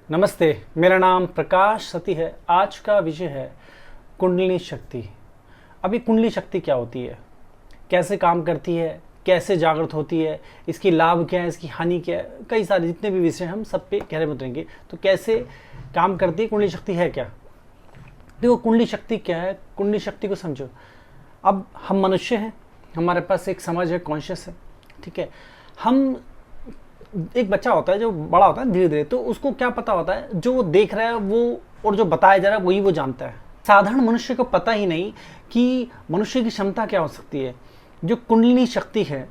नमस्ते, मेरा नाम प्रकाश सती है। आज का विषय है कुंडलिनी शक्ति। अभी कुंडली शक्ति क्या होती है, कैसे काम करती है, कैसे जागृत होती है, इसकी लाभ क्या है, इसकी हानि क्या है, कई सारे जितने भी विषय हम सब पे गहरे में उतरेंगे। तो कैसे काम करती है कुंडली शक्ति, है क्या। देखो, कुंडली शक्ति क्या है, कुंडली शक्ति को समझो। अब हम मनुष्य हैं, हमारे पास एक समझ है, कॉन्शियस है, ठीक है। हम एक बच्चा होता है जो बड़ा होता है धीरे धीरे, तो उसको क्या पता होता है, जो वो देख रहा है वो और जो बताया जा रहा है वही वो जानता है। साधारण मनुष्य को पता ही नहीं कि मनुष्य की क्षमता क्या हो सकती है। जो कुंडलिनी शक्ति है,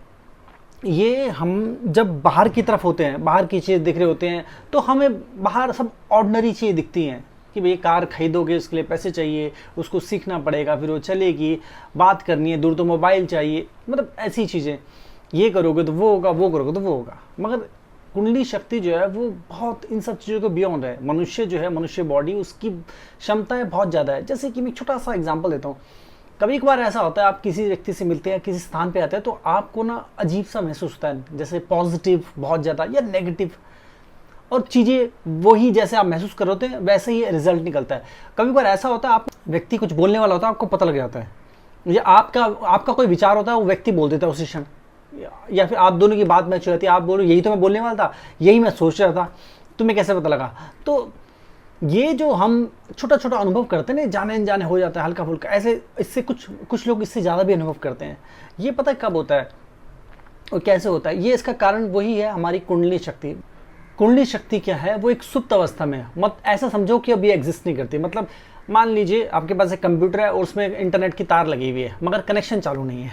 ये हम जब बाहर की तरफ होते हैं, बाहर की चीज़ दिख रहे होते हैं, तो हमें बाहर सब ऑर्डिनरी चीज़ दिखती हैं कि भाई कार खरीदोगे, उसके लिए पैसे चाहिए, उसको सीखना पड़ेगा, फिर वो चलेगी, बात करनी है, दूर तो मोबाइल चाहिए, मतलब ऐसी चीज़ें, ये करोगे तो वो होगा, वो करोगे तो वो होगा। मगर कुंडली शक्ति जो है वो बहुत इन सब चीज़ों के बियॉन्ड है। मनुष्य जो है, मनुष्य बॉडी, उसकी क्षमताएं बहुत ज़्यादा है। जैसे कि मैं छोटा सा एग्जांपल देता हूँ। कभी कभार ऐसा होता है, आप किसी व्यक्ति से मिलते हैं, किसी स्थान पे आते हैं, तो आपको ना अजीब सा महसूस होता है, जैसे पॉजिटिव बहुत ज़्यादा या नेगेटिव, और चीज़ें वही जैसे आप महसूस कर रहे होते हैं वैसे ही रिजल्ट निकलता है। कभी कभार ऐसा होता है, आप व्यक्ति कुछ बोलने वाला होता है, आपको पता लग जाता है, या आपका कोई विचार होता है, वो व्यक्ति बोल देता है उसी क्षण, या फिर आप दोनों की बात मैच हो जाती है, आप बोलो यही तो मैं बोलने वाला था, यही मैं सोच रहा था, तुम्हें कैसे पता लगा। तो ये जो हम छोटा छोटा अनुभव करते हैं ना, जाने अनजाने हो जाता है, हल्का फुल्का ऐसे, इससे कुछ लोग इससे ज़्यादा भी अनुभव करते हैं। ये पता है कब होता है और कैसे होता है, ये इसका कारण वही है, हमारी कुंडली शक्ति। कुंडली शक्ति क्या है, वो एक सुप्त अवस्था में है। मत ऐसा समझो कि अभी एग्जिस्ट नहीं करती। मतलब मान लीजिए आपके पास एक कंप्यूटर है और उसमें इंटरनेट की तार लगी हुई है, मगर कनेक्शन चालू नहीं है,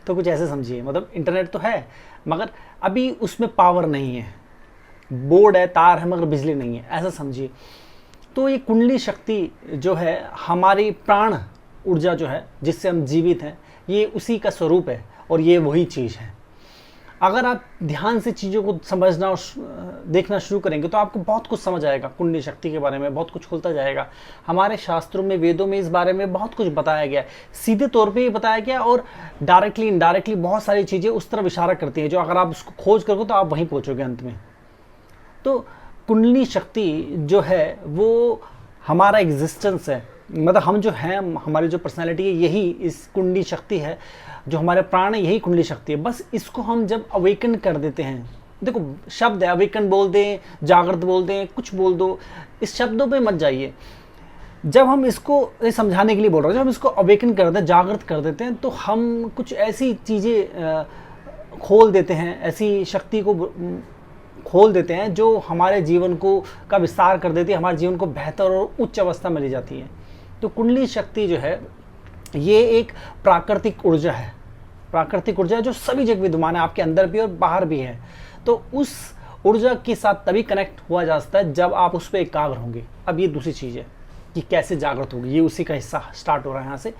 तो कुछ ऐसे समझिए। मतलब इंटरनेट तो है मगर अभी उसमें पावर नहीं है, बोर्ड है, तार है, मगर बिजली नहीं है, ऐसा समझिए। तो ये कुंडली शक्ति जो है, हमारी प्राण ऊर्जा जो है, जिससे हम जीवित हैं, ये उसी का स्वरूप है और ये वही चीज़ है। अगर आप ध्यान से चीज़ों को समझना और देखना शुरू करेंगे तो आपको बहुत कुछ समझ आएगा। कुंडली शक्ति के बारे में बहुत कुछ खुलता जाएगा। हमारे शास्त्रों में, वेदों में इस बारे में बहुत कुछ बताया गया है, सीधे तौर पे ही बताया गया, और डायरेक्टली इनडायरेक्टली बहुत सारी चीज़ें उस तरफ इशारा करती हैं, जो अगर आप उसको खोज करोगे तो आप वहीं पहुँचोगे अंत में। तो कुंडली शक्ति जो है वो हमारा एग्जिस्टेंस है, मतलब हम जो हैं, हमारी जो पर्सनैलिटी है, यही इस कुंडली शक्ति है। जो हमारे प्राण है, यही कुंडली शक्ति है। बस इसको हम जब अवेकन कर देते हैं, देखो शब्द है, अवेकन बोल दें, जागृत बोल दें, कुछ बोल दो, इस शब्दों पे मत जाइए। जब हम इसको समझाने के लिए बोल रहे हैं, जब हम इसको अवेकन कर देते हैं, जागृत कर देते हैं, तो हम कुछ ऐसी चीज़ें खोल देते हैं, ऐसी शक्ति को खोल देते हैं जो हमारे जीवन को का विस्तार कर देती है, हमारे जीवन को बेहतर और उच्च अवस्था में ले जाती है। तो कुंडली शक्ति जो है, ये एक प्राकृतिक ऊर्जा है। प्राकृतिक ऊर्जा जो सभी जगह विद्यमान है, आपके अंदर भी और बाहर भी है। तो उस ऊर्जा के साथ तभी कनेक्ट हुआ जा सकता है जब आप उस पर एकाग्र होंगे। अब ये दूसरी चीज़ है कि कैसे जागृत होगी, ये उसी का हिस्सा स्टार्ट हो रहा है यहाँ से।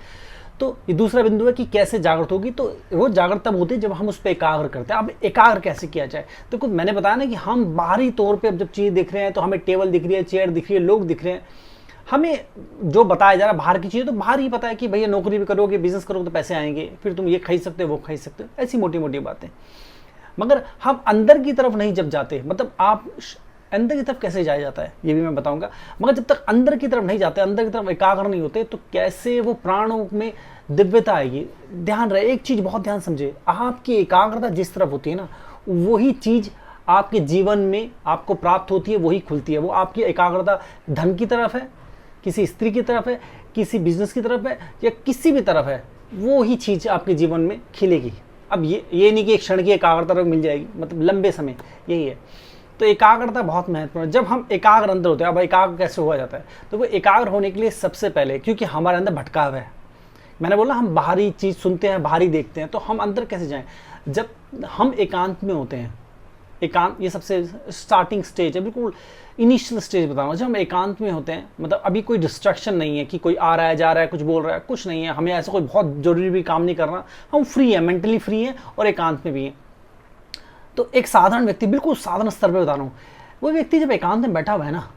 तो ये दूसरा बिंदु है कि कैसे जागृत होगी। तो वो जागृत तब होती है जब हम उस पर एकाग्र करते हैं। अब एकाग्र कैसे किया जाए, तो कुछ मैंने बताया ना कि हम बाहरी तौर पर अब जब चीज़ दिख रहे हैं, तो हमें टेबल दिख रही है, चेयर दिख रही है, लोग दिख रहे हैं, हमें जो बताया जा रहा है बाहर की चीज़, तो बाहर ही पता है कि भैया नौकरी भी करोगे, बिजनेस करोगे तो पैसे आएंगे, फिर तुम ये खरीद सकते हो, वो खरीद सकते हो, ऐसी मोटी मोटी बातें। मगर हम अंदर की तरफ नहीं जब जाते, मतलब आप अंदर की तरफ कैसे जाया जाता है ये भी मैं बताऊंगा। मगर जब तक अंदर की तरफ नहीं जाते, अंदर की तरफ एकाग्र नहीं होते, तो कैसे वो प्राणों में दिव्यता आएगी। ध्यान रहे, एक चीज़ बहुत ध्यान समझे, आपकी एकाग्रता जिस तरफ होती है ना, वही चीज़ आपके जीवन में आपको प्राप्त होती है, वही खुलती है। वो आपकी एकाग्रता धन की तरफ है, किसी स्त्री की तरफ है, किसी बिजनेस की तरफ है, या किसी भी तरफ है, वो ही चीज़ आपके जीवन में खिलेगी। अब ये नहीं कि एक क्षण की एकाग्रता मिल जाएगी, मतलब लंबे समय, यही है। तो एकाग्रता बहुत महत्वपूर्ण है। जब हम एकाग्र अंदर होते हैं, अब एकाग्र कैसे हुआ जाता है, तो वो एकाग्र होने के लिए सबसे पहले, क्योंकि हमारे अंदर भटकाव है, मैंने बोला हम बाहरी चीज़ सुनते हैं, बाहरी देखते हैं, तो हम अंदर कैसे जाएं। जब हम एकांत में होते हैं, एकांत ये सबसे स्टार्टिंग स्टेज है, बिल्कुल इनिशियल स्टेज बता रहा हूँ। जब हम एकांत में होते हैं, मतलब अभी कोई डिस्ट्रैक्शन नहीं है कि कोई आ रहा है, जा रहा है, कुछ बोल रहा है, कुछ नहीं है, हमें ऐसा कोई बहुत जरूरी भी काम नहीं करना, हम फ्री है, मेंटली फ्री है और एकांत में भी है। तो एक साधारण व्यक्ति, बिल्कुल साधारण स्तर पर बता रहा हूँ, वो व्यक्ति जब एकांत में बैठा हुआ है ना,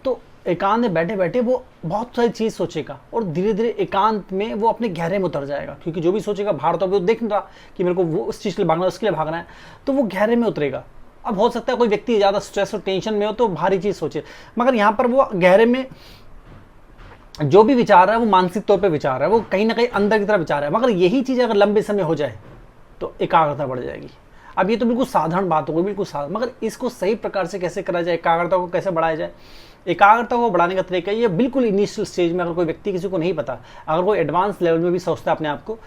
तो एकांत में बैठे बैठे वो बहुत सारी चीज़ सोचेगा और धीरे धीरे एकांत में वो अपने गहरे में उतर जाएगा। क्योंकि जो भी सोचेगा बाहर तो वो देख नहीं रहा कि मेरे को वो उस चीज़ के लिए भागना है, उसके लिए भागना है, तो वो गहरे में उतरेगा। अब हो सकता है कोई व्यक्ति ज़्यादा स्ट्रेस और टेंशन में हो तो भारी चीज़ सोचे, मगर यहाँ पर वो गहरे में जो भी विचार रहा है वो मानसिक तौर पे विचार रहा है, वो कहीं ना कहीं अंदर की तरफ विचार है। मगर यही चीज़ अगर लंबे समय हो जाए तो एकाग्रता बढ़ जाएगी। अब ये तो बिल्कुल साधारण बात हो गई, बिल्कुल साधारण, मगर इसको सही प्रकार से कैसे करा जाए, एकाग्रता को कैसे बढ़ाया जाए। एकाग्रता को बढ़ाने का तरीका ये बिल्कुल इनिशियल स्टेज में अगर कोई व्यक्ति किसी को नहीं पता, अगर कोई एडवांस लेवल में भी सोचता है अपने आप को,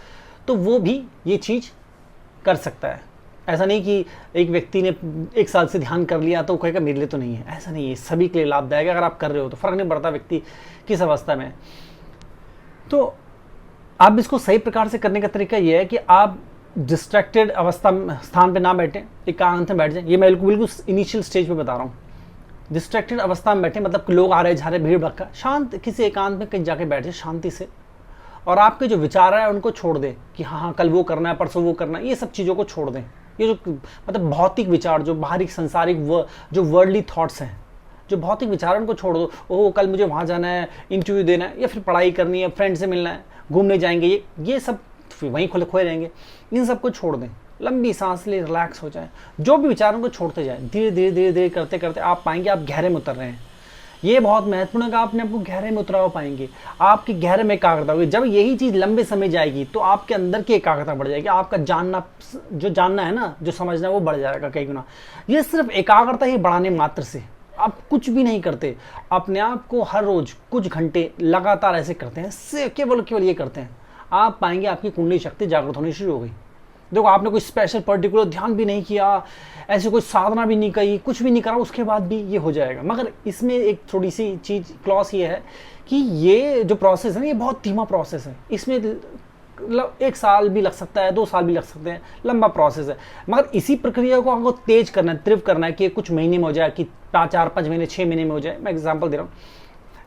तो वो भी ये चीज़ कर सकता है। ऐसा नहीं कि एक व्यक्ति ने 1 साल से ध्यान कर लिया तो वो कहेगा मेरे लिए तो नहीं है, ऐसा नहीं है। सभी के लिए लाभदायक है, अगर आप कर रहे हो तो फ़र्क नहीं पड़ता व्यक्ति किस अवस्था में। तो आप इसको सही प्रकार से करने का तरीका ये है कि आप डिस्ट्रैक्टेड अवस्था स्थान पे ना बैठें, एकांत में बैठ जाएं। ये मैं बिल्कुल इनिशियल स्टेज पे बता रहा हूँ। डिस्ट्रैक्टेड अवस्था में बैठे मतलब लोग आ रहे जा रहे, भीड़ भड़का, शांत किसी एकांत में कहीं जाके बैठ जाए शांति से, और आपके जो विचार है उनको छोड़ दें कि हाँ कल वो करना है, परसों वो करना है, ये सब चीज़ों को छोड़ दें। ये जो मतलब भौतिक विचार, जो बाहरी संसारिक जो वर्ल्डली थॉट्स हैं, जो भौतिक विचार है उनको छोड़ दो। ओह कल मुझे वहाँ जाना है, इंटरव्यू देना है, या फिर पढ़ाई करनी है, फ्रेंड से मिलना है, घूमने जाएंगे, ये सब वहीं खुले खोए रहेंगे। इन सबको छोड़ दें, लंबी सांस ले, रिलैक्स हो जाए, जो भी विचारों को छोड़ते जाए। धीरे धीरे धीरे धीरे करते करते आप पाएंगे आप गहरे में उतर रहे हैं। ये बहुत महत्वपूर्ण है कि आप अपने आपको गहरे में उतरा पाएंगे, आपकी गहरे में एकाग्रता होगी। जब यही चीज़ लंबे समय जाएगी तो आपके अंदर की एकाग्रता बढ़ जाएगी, आपका जानना है ना, जो समझना है वो बढ़ जाएगा कई गुना। ये सिर्फ एकाग्रता ही बढ़ाने मात्र से आप कुछ भी नहीं करते, अपने आप को हर रोज कुछ घंटे लगातार ऐसे करते हैं, केवल ये करते हैं, आप पाएंगे आपकी कुंडली शक्ति जागृत होनी शुरू हो गई। देखो आपने कोई स्पेशल पर्टिकुलर ध्यान भी नहीं किया, ऐसी कोई साधना भी नहीं करी, कुछ भी नहीं करा, उसके बाद भी ये हो जाएगा। मगर इसमें एक थोड़ी सी चीज क्लॉस ये है कि ये जो प्रोसेस है ना, ये बहुत धीमा प्रोसेस है। इसमें 1 साल भी लग सकता है, 2 साल भी लग सकते हैं, लंबा प्रोसेस है। मगर इसी प्रक्रिया को आपको तेज करना है, तीव्र करना है कि कुछ महीने में हो जाए, कि 4-5 महीने 6 महीने में हो जाए। मैं एग्जाम्पल दे रहा हूँ।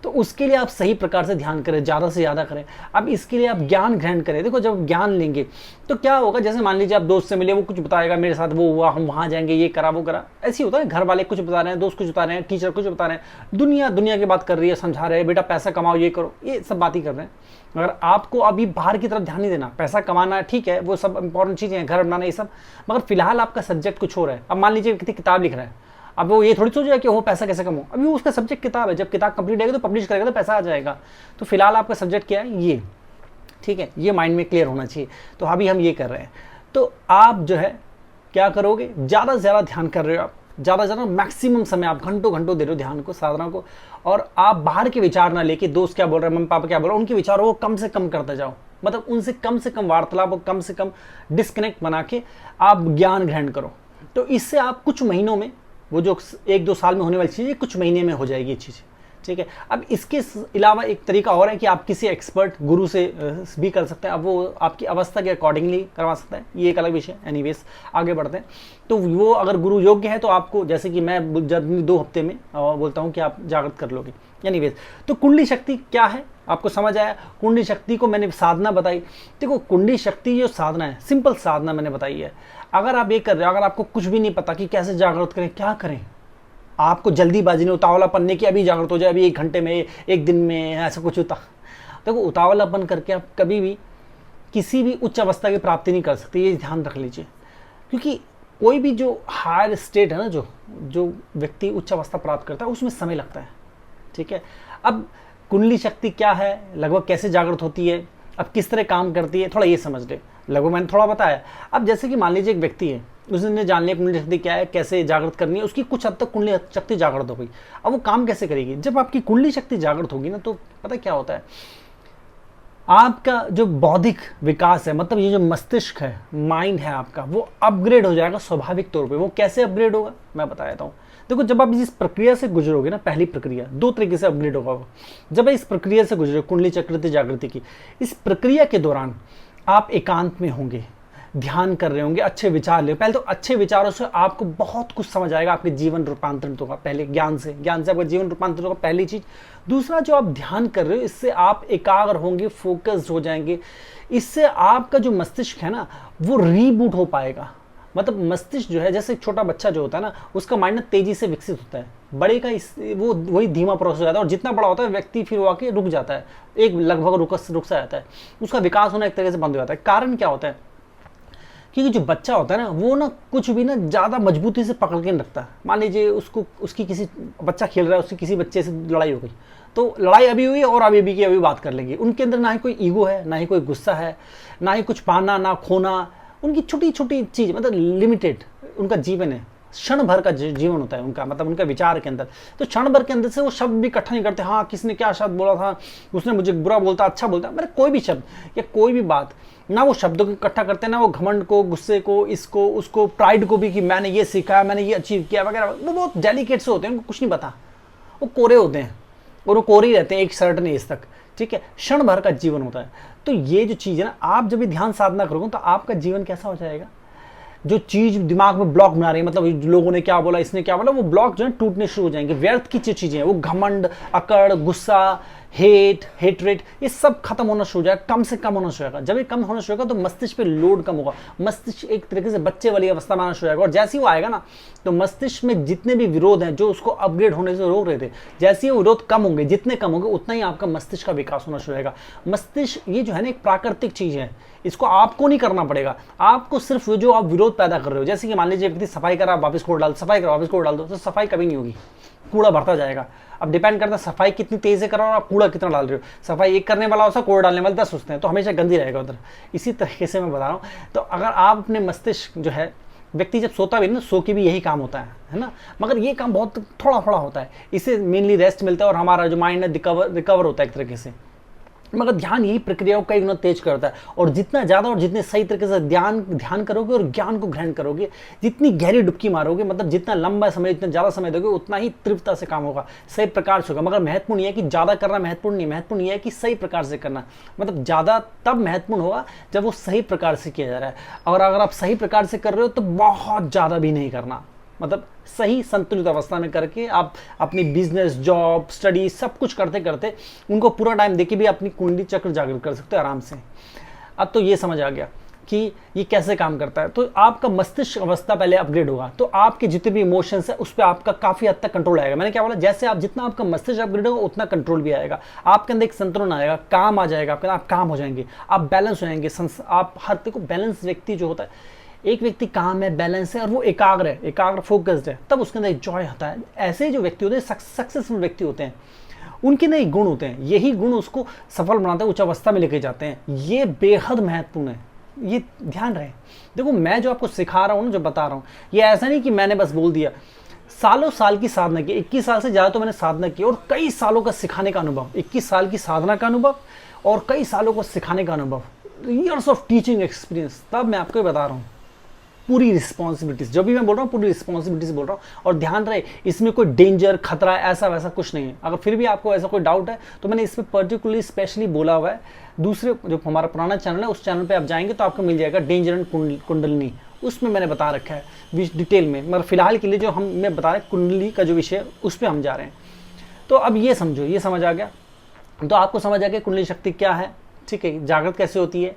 तो उसके लिए आप सही प्रकार से ध्यान करें, ज़्यादा से ज़्यादा करें। अब इसके लिए आप ज्ञान ग्रहण करें। देखो जब ज्ञान लेंगे तो क्या होगा, जैसे मान लीजिए आप दोस्त से मिले, वो कुछ बताएगा, मेरे साथ वो हुआ, हम वहाँ जाएंगे, ये करा वो करा, ऐसे ही होता है। घर वाले कुछ बता रहे हैं, दोस्त कुछ बता रहे हैं, टीचर कुछ बता रहे हैं, दुनिया की बात कर रही है, समझा रहे हैं, बेटा पैसा कमाओ, ये करो, ये सब बात ही कर रहे हैं। मगर आपको अभी बाहर की तरफ ध्यान नहीं देना। पैसा कमाना ठीक है, वो सब इंपॉर्टेंट चीज़ें हैं, घर बनाना ये सब, मगर फिलहाल आपका सब्जेक्ट कुछ हो रहा है। अब मान लीजिए कितनी किताब लिख रहा है, अब वो ये थोड़ी सोच रहा है कि वो पैसा कैसे कमाऊं, अभी वो उसका सब्जेक्ट किताब है। जब किताब कंप्लीट होगी तो पब्लिश करेगा तो पैसा आ जाएगा। तो फिलहाल आपका सब्जेक्ट क्या है, ये ठीक है, ये माइंड में क्लियर होना चाहिए। तो अभी हम ये कर रहे हैं। तो आप जो है क्या करोगे, ज़्यादा से ज़्यादा ध्यान कर रहे हो, आप ज़्यादा से ज़्यादा मैक्सिमम समय आप घंटों दे रहे हो ध्यान को, साधना को। और आप बाहर के विचार ना लेके, दोस्त क्या बोल रहे हैं, मम्मी पापा क्या बोल रहे हैं, उनके विचारों को कम से कम करते जाओ। मतलब उनसे कम से कम वार्तालाप और कम से कम डिस्कनेक्ट बना के आप ज्ञान ग्रहण करो। तो इससे आप कुछ महीनों में, वो जो 1-2 साल में होने वाली चीज़ है, कुछ महीने में हो जाएगी ये चीज़, ठीक है। अब इसके अलावा एक तरीका और है कि आप किसी एक्सपर्ट गुरु से भी कर सकते हैं। अब वो आपकी अवस्था के अकॉर्डिंगली करवा सकता है, ये एक अलग विषय है। एनीवेज आगे बढ़ते हैं। तो वो अगर गुरु योग्य है तो आपको, जैसे कि मैं जब 2 हफ्ते में बोलता हूँ कि आप जागृत कर लोगे। एनीवेज तो कुंडली शक्ति क्या है, आपको समझ आया। कुंडली शक्ति को मैंने साधना बताई। देखो कुंडली शक्ति जो साधना है, सिंपल साधना मैंने बताई है। अगर आप ये कर रहे हो, अगर आपको कुछ भी नहीं पता कि कैसे जागृत करें, क्या करें, आपको जल्दीबाजी नहीं, उतावलापन नहीं कि अभी जागृत हो जाए, अभी 1 घंटे में, 1 दिन में, ऐसा कुछ होता। देखो उतावलापन करके आप कभी भी किसी भी उच्च अवस्था की प्राप्ति नहीं कर सकते, ये ध्यान रख लीजिए। क्योंकि कोई भी जो हायर स्टेट है ना, जो व्यक्ति उच्च अवस्था प्राप्त करता है, उसमें समय लगता है, ठीक है। अब कुंडली शक्ति क्या है, लगभग कैसे जागृत होती है, अब किस तरह काम करती है, थोड़ा ये समझ ले। लगभग मैंने थोड़ा बताया। अब जैसे कि मान लीजिए एक व्यक्ति है, उसने जान लिया कुंडली शक्ति क्या है, कैसे जागृत करनी है, उसकी कुछ हद तक कुंडली शक्ति जागृत हो गई। अब वो काम कैसे करेगी, जब आपकी कुंडली शक्ति जागृत होगी ना, तो पता क्या होता है, आपका जो बौद्धिक विकास है, मतलब ये जो मस्तिष्क है, माइंड है आपका, वो अपग्रेड हो जाएगा स्वाभाविक तौर पे। वो कैसे अपग्रेड होगा मैं बता देता हूँ। देखो जब आप इस प्रक्रिया से गुजरोगे ना, पहली प्रक्रिया 2 तरीके से अपग्रेड होगा वो। जब इस प्रक्रिया से गुजरोगे कुंडली चक्र जागृति की, इस प्रक्रिया के दौरान आप एकांत में होंगे, ध्यान कर रहे होंगे, अच्छे विचार ले। पहले तो अच्छे विचारों से आपको बहुत कुछ समझ आएगा, आपके जीवन रूपांतरित होगा। पहले ज्ञान से आपका जीवन रूपांतरित होगा, पहली चीज। दूसरा, जो आप ध्यान कर रहे हो, इससे आप एकाग्र होंगे, फोकस्ड हो जाएंगे। इससे आपका जो मस्तिष्क है ना, वो रीबूट हो पाएगा। मतलब मस्तिष्क जो है, जैसे एक छोटा बच्चा जो होता है ना, उसका माइंड ना तेजी से विकसित होता है। बड़े का वो वही धीमा प्रोसेस हो जाता है, और जितना बड़ा होता है व्यक्ति फिर वो आके रुक जाता है, एक लगभग रुक सा जाता है, उसका विकास होना एक तरीके से बंद हो जाता है। कारण क्या होता है क्योंकि जो बच्चा होता है ना वो ना कुछ भी ना ज़्यादा मजबूती से पकड़ के नहीं रखता। मान लीजिए उसको उसकी किसी बच्चा खेल रहा है, उसकी किसी बच्चे से लड़ाई हो गई, तो लड़ाई अभी हुई और अभी की अभी बात कर लेंगे। उनके अंदर ना ही कोई ईगो है, ना ही कोई गुस्सा है, ना ही कुछ पाना ना खोना। उनकी छोटी छोटी चीज़ मतलब लिमिटेड उनका जीवन है, क्षण भर का जीवन होता है उनका, मतलब उनका विचार के अंदर। तो क्षण भर के अंदर से वो शब्द भी इकट्ठा नहीं करते। हाँ किसने क्या शब्द बोला था, उसने मुझे बुरा बोलता अच्छा बोलता, मेरे कोई भी शब्द या कोई भी बात, ना वो शब्दों को इकट्ठा करते हैं, ना वो घमंड को, गुस्से को, इसको उसको, प्राइड को भी कि मैंने ये सीखा, मैंने ये अचीव किया वगैरह। वो बहुत डेलिकेट से होते हैं, उनको कुछ नहीं पता, वो कोरे होते हैं और वो कोरे ही रहते हैं एक सर्टेन एज तक। ठीक है, क्षण भर का जीवन होता है। तो ये जो चीज़ है ना, आप जब भी ध्यान साधना करोगे तो आपका जीवन कैसा हो जाएगा। जो चीज दिमाग में ब्लॉक बना रही है, मतलब लोगों ने क्या बोला, इसने क्या बोला, वो ब्लॉक जो है टूटने शुरू हो जाएंगे। व्यर्थ की जो चीजें हैं, वो घमंड, अकड़, गुस्सा, हेटरेट, ये सब खत्म होना शुरू हो जाएगा, कम से कम होना शुरू होगा। जब ये कम होना शुरू होगा तो मस्तिष्क पे लोड कम होगा, मस्तिष्क एक तरीके से बच्चे वाली अवस्था में आना शुरू होगा। और जैसे ही वो आएगा ना, तो मस्तिष्क में जितने भी विरोध हैं जो उसको अपग्रेड होने से रोक रहे थे, जैसे ही वो विरोध कम होंगे, जितने कम होंगे उतना ही आपका मस्तिष्क का विकास होना शुरू होगा। मस्तिष्क ये जो है ना एक प्राकृतिक चीज है, इसको आपको नहीं करना पड़ेगा। आपको सिर्फ जो आप विरोध पैदा कर रहे हो, जैसे कि मान लीजिए व्यक्ति सफाई करा वापस कूड़ा डाल, सफाई करा वापस कूड़ा डाल दो, तो सफाई कभी नहीं होगी, कूड़ा बढ़ता जाएगा। अब डिपेंड करता है सफाई कितनी तेज से करो और आप कूड़ा कितना डाल रहे हो। सफाई एक करने वाला होता है, कूड़ा डालने वाले 10 सोचते हैं, तो हमेशा गंदी रहेगा उधर। इसी तरीके से मैं बता रहा हूँ। तो अगर आप अपने मस्तिष्क जो है, व्यक्ति जब सोता भी ना, सो के भी यही काम होता है ना, मगर ये काम बहुत थोड़ा थोड़ा होता है, इसे मेनली रेस्ट मिलता है और हमारा जो माइंड है रिकवर होता है एक तरीके से। मगर ध्यान यही प्रक्रियाओं का गुना तेज करता है। और जितना ज़्यादा और जितने सही तरीके से ध्यान करोगे और ज्ञान को ग्रहण करोगे, जितनी गहरी डुबकी मारोगे, मतलब जितना लंबा समय, जितना ज़्यादा समय दोगे, उतना ही तीव्रता से काम होगा, सही प्रकार से होगा। मगर महत्वपूर्ण यह है कि ज़्यादा करना महत्वपूर्ण नहीं, महत्वपूर्ण यह है कि सही प्रकार से करना। मतलब ज़्यादा तब महत्वपूर्ण होगा जब वो सही प्रकार से किया जा रहा है। और अगर आप सही प्रकार से कर रहे हो तो बहुत ज़्यादा भी नहीं करना, मतलब सही संतुलित अवस्था में करके आप अपनी बिजनेस, जॉब, स्टडी सब कुछ करते करते उनको पूरा टाइम देके भी अपनी कुंडली चक्र जागृत कर सकते हो आराम से। अब तो ये समझ आ गया कि ये कैसे काम करता है। तो आपका मस्तिष्क अवस्था पहले अपग्रेड होगा, तो आपके जितने भी इमोशंस है उस पर आपका काफ़ी हद तक कंट्रोल आएगा। मैंने क्या बोला, जैसे आप जितना आपका मस्तिष्क अपग्रेड होगा उतना कंट्रोल भी आएगा, आपके अंदर एक संतुलन आएगा, काम आ जाएगा आपके अंदर, आप काम हो जाएंगे, आप बैलेंस हो जाएंगे। आप हर देखो बैलेंस व्यक्ति जो होता है, एक व्यक्ति काम है, बैलेंस है और वो एकाग्र फोकस्ड है, तब उसके अंदर एक जॉय होता है। ऐसे जो व्यक्ति होते हैं, सक्सेसफुल व्यक्ति होते हैं, उनके ना एक गुण होते हैं, यही गुण उसको सफल बनाते हैं, उच्च अवस्था में लेके जाते हैं। ये बेहद महत्वपूर्ण है, ये ध्यान रहे। देखो मैं जो आपको सिखा रहा हूँ ना, जो बता रहा हूँ, ये ऐसा नहीं कि मैंने बस बोल दिया। सालों साल की साधना की, 21 साल से ज़्यादा तो मैंने साधना की, और कई सालों का सिखाने का अनुभव, 21 साल की साधना का अनुभव और कई सालों को सिखाने का अनुभव, ईयर्स ऑफ टीचिंग एक्सपीरियंस। तब मैं आपको बता रहा हूँ पूरी रिस्पॉन्सिबिलिटीज, जो भी मैं बोल रहा हूँ पूरी रिस्पॉन्सिबिलिटीज बोल रहा हूँ। और ध्यान रहे, इसमें कोई डेंजर, खतरा, ऐसा वैसा कुछ नहीं है। अगर फिर भी आपको ऐसा कोई डाउट है तो मैंने इसमें पर्टिकुलरली स्पेशली बोला हुआ है। दूसरे जो हमारा पुराना चैनल है उस चैनल पे आप जाएंगे तो आपको मिल जाएगा डेंजर एंड कुंडलिनी, उसमें मैंने बता रखा है डिटेल में। मगर फिलहाल के लिए जो मैं बता रहे हैं कुंडली का जो विषय, उस पर हम जा रहे हैं। तो अब ये समझो, ये समझ आ गया, तो आपको समझ आ गया कुंडली शक्ति क्या है। ठीक है, जागृत कैसे होती है,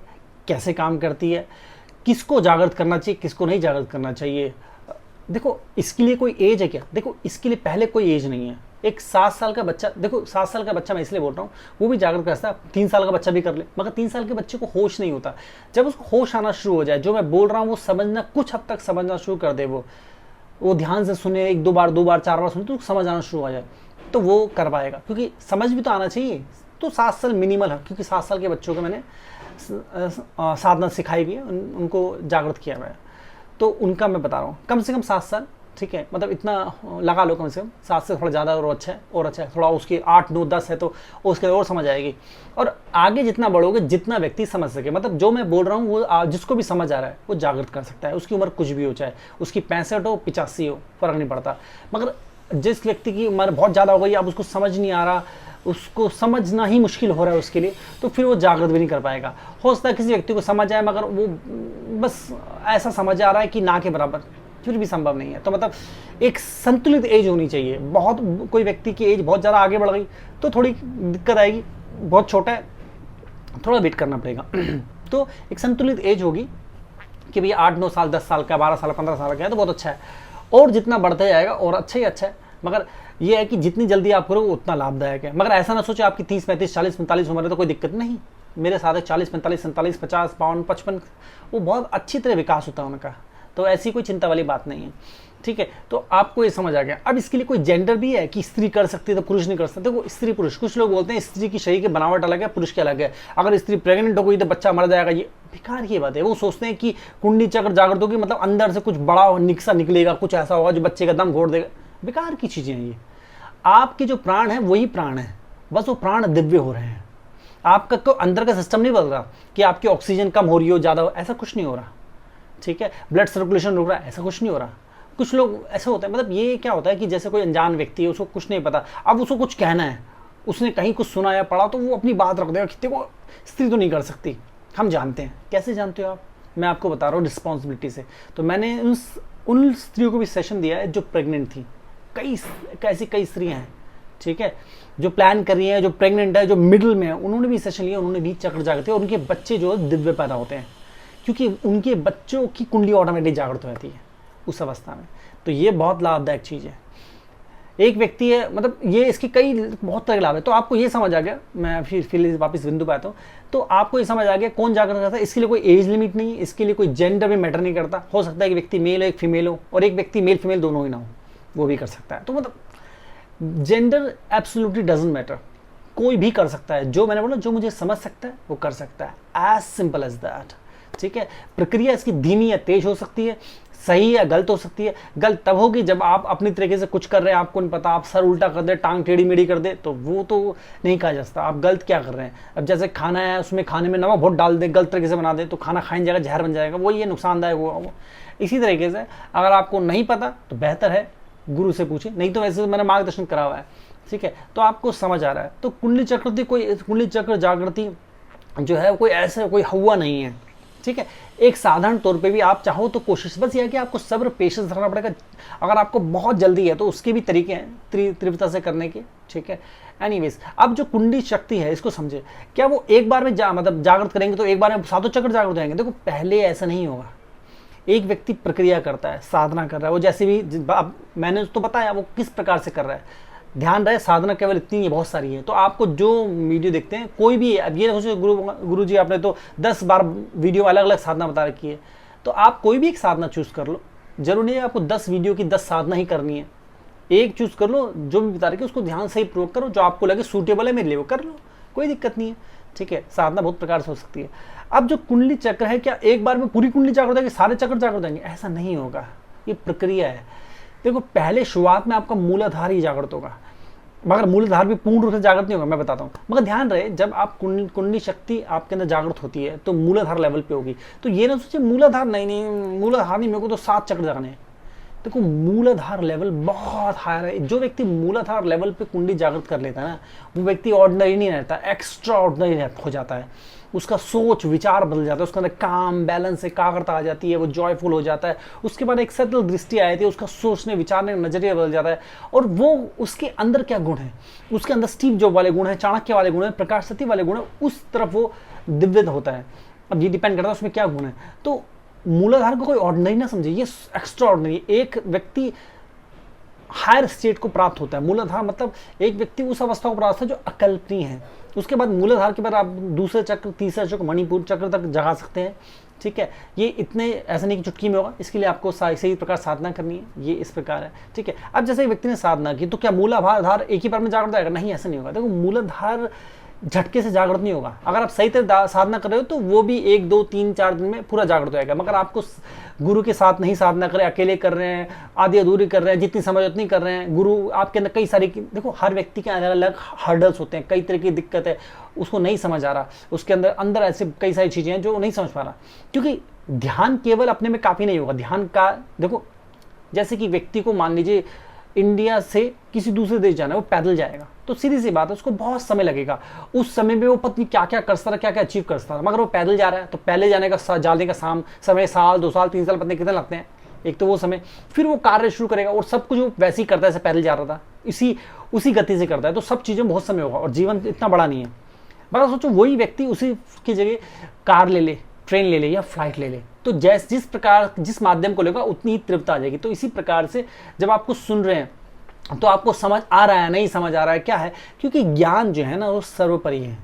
कैसे काम करती है, किसको जागृत करना चाहिए, किसको नहीं जागृत करना चाहिए। देखो इसके लिए कोई एज है क्या, देखो इसके लिए पहले कोई एज नहीं है। एक 7 साल का बच्चा, देखो 7 साल का बच्चा मैं इसलिए बोल रहा हूँ, वो भी जागृत कर सकता है, 3 साल का बच्चा भी कर ले। मगर 3 साल के बच्चे को होश नहीं होता। जब उसको होश आना शुरू हो जाए, जो मैं बोल रहा हूँ वो समझना, कुछ हद तक समझना शुरू कर दे, वो ध्यान से सुने, 1-2 बार 2 बार 4 बार सुने तो समझ आना शुरू हो जाए, तो वो कर पाएगा। क्योंकि समझ भी तो आना चाहिए। तो 7 साल मिनिमल है, क्योंकि 7 साल के बच्चों को मैंने साधना सिखाई हुई है, उनको जागृत किया हुआ है, तो उनका मैं बता रहा हूँ कम से कम 7 साल। ठीक है, मतलब इतना लगा लो, कम से कम 7 से थोड़ा ज़्यादा और अच्छा है, और अच्छा है थोड़ा, उसकी 8, 9, 10 है तो उसके और समझ आएगी। और आगे जितना बढ़ोगे, जितना व्यक्ति समझ सके, मतलब जो मैं बोल रहा हूँ वो जिसको भी समझ आ रहा है वो जागृत कर सकता है। उसकी उम्र कुछ भी हो, चाहे उसकी 65 हो, 85 हो, फर्क नहीं पड़ता। मगर जिस व्यक्ति की उम्र बहुत ज़्यादा हो गई, अब उसको समझ नहीं आ रहा, उसको समझना ही मुश्किल हो रहा है उसके लिए, तो फिर वो जागृत भी नहीं कर पाएगा। हो सकता है किसी व्यक्ति को समझ आए, मगर वो बस ऐसा समझ आ रहा है कि ना के बराबर, फिर भी संभव नहीं है। तो मतलब एक संतुलित एज होनी चाहिए। बहुत कोई व्यक्ति की एज बहुत ज़्यादा आगे बढ़ गई तो थोड़ी दिक्कत आएगी, बहुत छोटा है थोड़ा वेट करना पड़ेगा। तो एक संतुलित एज होगी कि भैया 8, 9 साल, 10 साल का, 12 साल, 15 साल का है तो बहुत अच्छा है, और जितना बढ़ता जाएगा और अच्छा ही अच्छा है। मगर ये है कि जितनी जल्दी आप करोगे उतना लाभदायक है। मगर ऐसा ना सोचो आपकी 30, 35, 40, 45 उम्र है तो कोई दिक्कत नहीं, मेरे साथ 40, 45, 47, 50, 52, 55, वो बहुत अच्छी तरह विकास होता है उनका। तो ऐसी कोई चिंता वाली बात नहीं है, ठीक है। तो आपको ये समझ आ गया। अब इसके लिए कोई जेंडर भी है कि स्त्री कर सकती है तो पुरुष नहीं कर सकते? देखो, स्त्री पुरुष, कुछ लोग बोलते हैं स्त्री की शरीर की बनावट अलग है, पुरुष की अलग है, अगर स्त्री प्रेग्नेंट हो गई तो बच्चा मर जाएगा, ये बेकार की बात है। वो सोचते हैं कि कुंडली चक्र जागृत होगी मतलब अंदर से कुछ बड़ा निक्सा निकलेगा, कुछ ऐसा होगा जो बच्चे का दम घोट देगा। बेकार की चीजें हैं ये। आपके जो प्राण है वही प्राण है, बस वो प्राण दिव्य हो रहे हैं। आपका तो अंदर का सिस्टम नहीं बदल रहा कि आपकी ऑक्सीजन कम हो रही हो, ज्यादा हो, ऐसा कुछ नहीं हो रहा, ठीक है। ब्लड सर्कुलेशन रुक रहा है, ऐसा कुछ नहीं हो रहा। कुछ लोग ऐसे होते हैं, मतलब ये क्या होता है कि जैसे कोई अनजान व्यक्ति है, उसको कुछ नहीं पता, अब उसको कुछ कहना है, उसने कहीं कुछ सुना या पढ़ा तो वो अपनी बात रख देगा कि देखो स्त्री तो नहीं कर सकती। हम जानते हैं। कैसे जानते हो आप? मैं आपको बता रहा हूँ रिस्पॉन्सिबिलिटी से। तो मैंने उन स्त्रियों को भी सेशन दिया है जो प्रेग्नेंट थी, कई स्त्रियां हैं, ठीक है, जो प्लान कर रही है, जो प्रेग्नेंट है, जो मिडिल में है, उन्होंने भी सेशन लिया, उन्होंने भी चक्र जागृत है और उनके बच्चे जो दिव्य पैदा होते हैं, क्योंकि उनके बच्चों की कुंडली ऑटोमेटिक जागृत रहती है उस अवस्था में। तो ये बहुत लाभदायक चीज़ है। एक व्यक्ति है, मतलब ये इसके कई बहुत तरह के लाभ है। तो आपको ये समझ आ गया, मैं फिर वापस बिंदु पे आता हूँ। तो आपको ये समझ आ गया कौन जागृत करता है। इसके लिए कोई एज लिमिट नहीं, इसके लिए कोई जेंडर भी मैटर नहीं करता। हो सकता है कि व्यक्ति मेल हो, एक फीमेल हो, और एक व्यक्ति मेल फीमेल दोनों ही ना हो, वो भी कर सकता है। तो मतलब जेंडर एब्सोल्युटली डजंट मैटर, कोई भी कर सकता है। जो मैंने बोला, जो मुझे समझ सकता है वो कर सकता है, एज सिंपल एज दैट, ठीक है। प्रक्रिया इसकी धीमी या तेज हो सकती है, सही या गलत हो सकती है। गलत तब होगी जब आप अपनी तरीके से कुछ कर रहे हैं, आपको नहीं पता, आप सर उल्टा कर दे, टांग टेढ़ी मेढ़ी कर दे, तो वो तो नहीं कहा जा सकता आप गलत क्या कर रहे हैं। अब जैसे खाना है, उसमें खाने में नमक बहुत डाल दे, गलत तरीके से बना दे, तो खाना खाने जाएगा, जहर बन जाएगा, वो ये नुकसानदायक होगा वो। इसी तरीके से अगर आपको नहीं पता तो बेहतर है गुरु से पूछे, नहीं तो वैसे मैंने मार्गदर्शन करा हुआ है, ठीक है। तो आपको समझ आ रहा है। तो कुंडली चक्रवर्ती, कोई कुंडली चक्र जागृति जो है कोई ऐसा कोई हुआ नहीं है, ठीक है। एक साधारण तौर पे भी आप चाहो तो कोशिश, बस यह है कि आपको सब्र पेशेंस रखना पड़ेगा। अगर आपको बहुत जल्दी है तो उसके भी तरीके हैं तीव्रता से करने के, ठीक है। एनीवेज, अब जो कुंडली शक्ति है इसको समझे। क्या वो एक बार में मतलब जागृत करेंगे तो एक बार में सातों चक्र जागृत हो जाएंगे? देखो, पहले ऐसा नहीं होगा। एक व्यक्ति प्रक्रिया करता है, साधना कर रहा है, वो जैसे भी अब मैंने तो बताया वो किस प्रकार से कर रहा है। ध्यान रहे, साधना केवल इतनी नहीं, बहुत सारी है। तो आपको जो वीडियो देखते हैं, कोई भी, अब ये सोचो गुरु जी आपने तो 10 बार वीडियो अलग अलग साधना बता रखी है, तो आप कोई भी एक साधना चूज कर लो। जरूरी नहीं है आपको 10 वीडियो की 10 साधना ही करनी है। एक चूज कर लो, जो भी बता रखी है उसको ध्यान से ही प्रयोग करो, जो आपको लगे सूटेबल है मेरे लिए वो कर लो, कोई दिक्कत नहीं है, ठीक है। साधना बहुत प्रकार से हो सकती है। अब जो कुंडली चक्र है, क्या एक बार में पूरी कुंडली जागृत होगी, सारे चक्र जागृत होंगे? ऐसा नहीं होगा, ये प्रक्रिया है। देखो, पहले शुरुआत में आपका मूलाधार ही जागृत होगा, मगर मूलाधार भी पूर्ण रूप से जागृत नहीं होगा, मैं बताता हूँ। मगर ध्यान रहे, जब आप कुंडली शक्ति आपके अंदर जागृत होती है तो मूलाधार लेवल पे होगी। तो ये ना सोचिए मूलाधार नहीं, मूलाधार नहीं, मेरे को तो 7 चक्र जागने हैं। देखो, मूलाधार लेवल बहुत हायर है। जो व्यक्ति मूलाधार लेवल पे कुंडली जागृत कर लेता है ना, वो व्यक्ति ऑर्डिनरी नहीं रहता, एक्स्ट्रा ऑर्डिनरी हो जाता है। उसका सोच विचार बदल जाता है, उसके अंदर काम बैलेंस एकाग्रता आ जाती है, वो जॉयफुल हो जाता है। उसके बाद एक सतल दृष्टि आई थी, उसका सोचने विचारने का नजरिया बदल जाता है। और वो उसके अंदर क्या गुण है, उसके अंदर स्टीव जॉब वाले गुण है, चाणक्य वाले गुण है, प्रकाश सती वाले गुण है, उस तरफ वो दिव्य होता है। अब ये डिपेंड करता है उसमें क्या गुण है। तो मूलाधार को कोई ऑर्डिनरी ना समझे, ये एक्स्ट्रा ऑर्डिनरी। एक व्यक्ति हायर स्टेट को प्राप्त होता है। मूलाधार मतलब एक व्यक्ति उस अवस्था को प्राप्त होता है जो अकल्पनीय है। उसके बाद मूलाधार के बाद आप दूसरे चक्र, तीसरा चक्र, मणिपुर चक्र तक जगा सकते हैं, ठीक है। ये इतने ऐसा नहीं कि चुटकी में होगा, इसके लिए आपको सही प्रकार साधना करनी है। ये इस प्रकार है, ठीक है। अब जैसे व्यक्ति ने साधना की तो क्या मूलाधार एक ही बार में जागृत आएगा? नहीं, ऐसा नहीं होगा। देखो, मूलाधार झटके से जागृत नहीं होगा। अगर आप सही तरह साधना कर रहे हो तो वो भी 1, 2, 3, 4 दिन में पूरा जागृत हो जाएगा। मगर आपको गुरु के साथ नहीं साधना कर रहे, अकेले कर रहे हैं, आधी अधूरी कर रहे हैं, जितनी समझ उतनी कर रहे हैं, गुरु आपके अंदर कई सारी, देखो हर व्यक्ति के अलग अलग हर्डल्स होते हैं, कई तरह की दिक्कत है, उसको नहीं समझ आ रहा, उसके अंदर ऐसे कई सारी चीजें हैं जो नहीं समझ पा रहा। क्योंकि ध्यान केवल अपने में काफी नहीं होगा। ध्यान का देखो, जैसे कि व्यक्ति को मान लीजिए इंडिया से किसी दूसरे देश जाना है, वो पैदल जाएगा, तो सीधी सी बात है उसको बहुत समय लगेगा। उस समय में वो पत्नी क्या क्या करता रहा, क्या क्या अचीव करता रहा, मगर वो पैदल जा रहा है तो पहले जाने का जाने का समय साल, 2 साल, 3 साल पत्नी कितने लगते हैं। एक तो वो समय, फिर वो कार्य शुरू करेगा और सब कुछ वो वैसे ही करता है जैसे पैदल जा रहा था, उसी गति से करता है, तो सब चीजें बहुत समय होगा और जीवन इतना बड़ा नहीं है। मगर सोचो वही व्यक्ति उसी की जगह कार ले ले, ट्रेन ले ले या फ्लाइट ले ले, तो जिस माध्यम को लेगा उतनी ही तीव्रता आ जाएगी। तो इसी प्रकार से जब आपको सुन रहे हैं तो आपको समझ आ रहा है, नहीं समझ आ रहा है, क्या है? क्योंकि ज्ञान जो है ना वो सर्वोपरि है।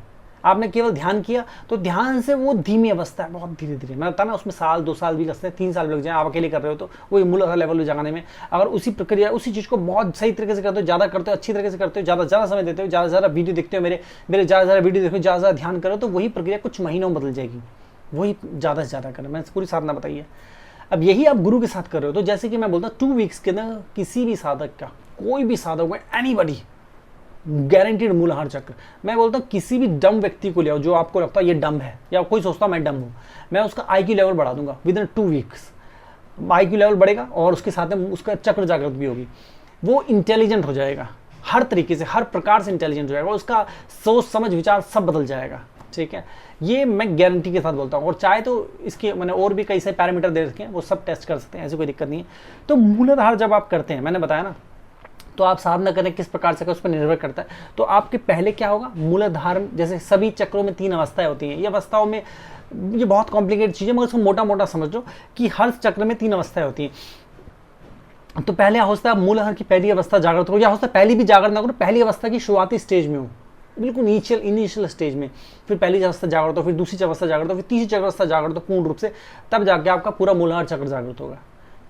आपने केवल ध्यान किया तो ध्यान से वो धीमी अवस्था है, बहुत धीरे धीरे, मैं बताया ना उसमें साल 2 साल भी लगते हैं, 3 साल भी लग जाए, आप अकेले कर रहे हो तो वो मूल लेवल में जगाने में। अगर उसी प्रक्रिया उसी चीज़ को बहुत सही तरीके से करते हो, ज़्यादा करते हो, अच्छी तरीके से करते हो, ज़्यादा समय देते हो, ज़्यादा वीडियो देखते हो, मेरे ज़्यादा वीडियो देखो, ज़्यादा ध्यान करो, तो वही प्रक्रिया कुछ महीनों में बदल जाएगी। वही ज़्यादा से ज़्यादा करें, मैंने पूरी साधना बताई है। अब यही आप गुरु के साथ कर रहे हो, तो जैसे कि मैं बोलता हूँ 2 वीक्स के अंदर किसी भी साधक का, कोई भी साधक है, एनीबॉडी, गारंटीड मूलाधार चक्र। मैं बोलता हूँ किसी भी डम व्यक्ति को ले आओ जो आपको लगता है ये डम है, या कोई सोचता मैं डम हूँ, मैं उसका IQ लेवल बढ़ा दूंगा with in 2 weeks. IQ level बढ़ेगा और उसके साथ में उसका चक्र जागृत भी होगी, वो इंटेलिजेंट हो जाएगा, हर तरीके से हर प्रकार से इंटेलिजेंट हो जाएगा, उसका सोच समझ विचार सब बदल जाएगा। ठीक है, ये मैं गारंटी के साथ बोलता हूँ। और चाहे तो इसके मैंने और भी कई सारे पैरामीटर दे रखे हैं, वो सब टेस्ट कर सकते हैं, ऐसी कोई दिक्कत नहीं है। तो मूलाधार जब आप करते हैं, मैंने बताया ना, तो आप साधना करें किस प्रकार से, उस पर निर्भर करता है। तो आपके पहले क्या होगा, मूलाधार, जैसे सभी चक्रों में 3 अवस्थाएं होती हैं, ये अवस्थाओं में ये बहुत कॉम्प्लिकेटेड चीज़ है, मगर उसको मोटा मोटा समझ लो कि हर चक्र में 3 अवस्थाएं होती हैं। तो पहले अवस्था, मूलाधार की पहली अवस्था जागृत हो, या हो सकता है पहली भी जागृत ना करो, पहली अवस्था की शुरुआती स्टेज में हो, बिल्कुल इनिशियल स्टेज में, फिर पहली अवस्था जागृत हो, फिर दूसरी अवस्था जागृत हो, फिर तीसरी अवस्था जागृत हो पूर्ण रूप से, तब जाके आपका पूरा मूलाधार चक्र जागृत होगा।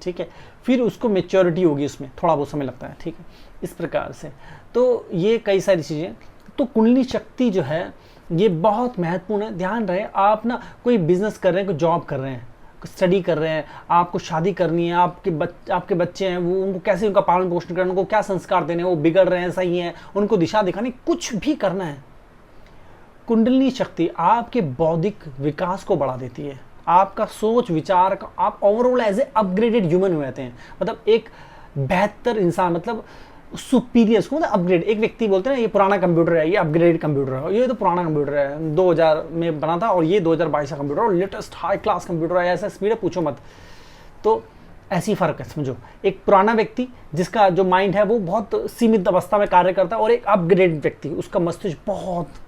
ठीक है, फिर उसको मेच्योरिटी होगी, उसमें थोड़ा बहुत समय लगता है। ठीक है, इस प्रकार से तो ये कई सारी चीज़ें। तो कुंडली शक्ति जो है ये बहुत महत्वपूर्ण है। ध्यान रहे आप ना, कोई बिजनेस कर रहे हैं, कोई जॉब कर रहे हैं, स्टडी कर रहे हैं, आपको शादी करनी है, आपके बच्चे हैं, वो उनको कैसे उनका पालन पोषण करना, उनको क्या संस्कार देने, वो बिगड़ रहे हैं, सही है, उनको दिशा दिखानी, कुछ भी करना है, कुंडलिनी शक्ति आपके बौद्धिक विकास को बढ़ा देती है, आपका सोच विचार का, आप overall as a upgraded human हो जाते हैं, मतलब एक बेहतर इंसान, मतलब सुपीरियर, उसको मतलब अपग्रेड। एक व्यक्ति बोलते हैं ना ये पुराना कंप्यूटर है, ये अपग्रेड कंप्यूटर है, ये तो पुराना कंप्यूटर है 2000 में बना था और ये 2022 का कंप्यूटर और लेटेस्ट हाई क्लास कंप्यूटर है, ऐसा स्पीड है पूछो मत। तो ऐसी फर्क है, समझो, एक पुराना व्यक्ति जिसका जो माइंड है वो बहुत सीमित अवस्था में कार्य करता है, और एक अपग्रेड व्यक्ति उसका मस्तिष्क बहुत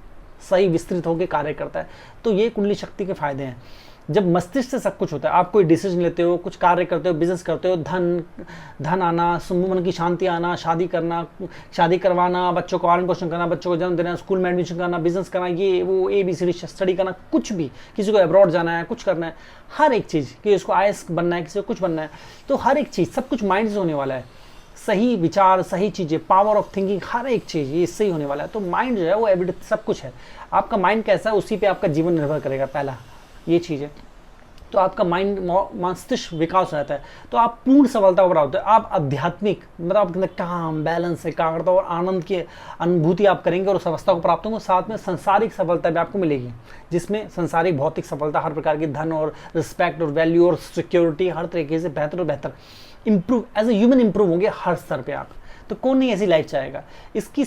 सही विस्तृत होकर कार्य करता है। तो ये कुंडली शक्ति के फायदे हैं। जब मस्तिष्क से सब कुछ होता है, आप कोई डिसीजन लेते हो, कुछ कार्य करते हो, बिजनेस करते हो, धन आना, मन की शांति आना, शादी करना, शादी करवाना, बच्चों को पालन पोषण करना, बच्चों को जन्म देना, स्कूल में एडमिशन करना, बिजनेस करना, ये वो ABCD स्टडी करना, कुछ भी, किसी को अब्रॉड जाना है, कुछ करना है, हर एक चीज़, कि इसको IAS बनना है, किसी को कुछ बनना है, तो हर एक चीज़ सब कुछ माइंड से होने वाला है। सही विचार, सही चीज़ें, पावर ऑफ थिंकिंग, हर एक चीज़ ये इससे ही होने वाला है। तो माइंड जो है वो एवरी सब कुछ है। आपका माइंड कैसा है उसी पे आपका जीवन निर्भर करेगा, पहला ये चीज़ है। तो आपका माइंड मस्तिष्क विकास हो जाता है, तो आप पूर्ण सफलता को प्राप्त होते हैं। आप आध्यात्मिक, मतलब आपके अंदर काम, बैलेंस, एकाग्रता और आनंद की अनुभूति आप करेंगे और उस अवस्था को प्राप्त होंगे। साथ में सांसारिक सफलता भी आपको मिलेगी, जिसमें सांसारिक भौतिक सफलता, हर प्रकार की धन और रिस्पेक्ट और वैल्यू और सिक्योरिटी, हर तरीके से बेहतर और बेहतर improve, as a human improve होंगे हर स्तर पे आप। तो कौन नहीं ऐसी लाइफ चाहेगा। इसकी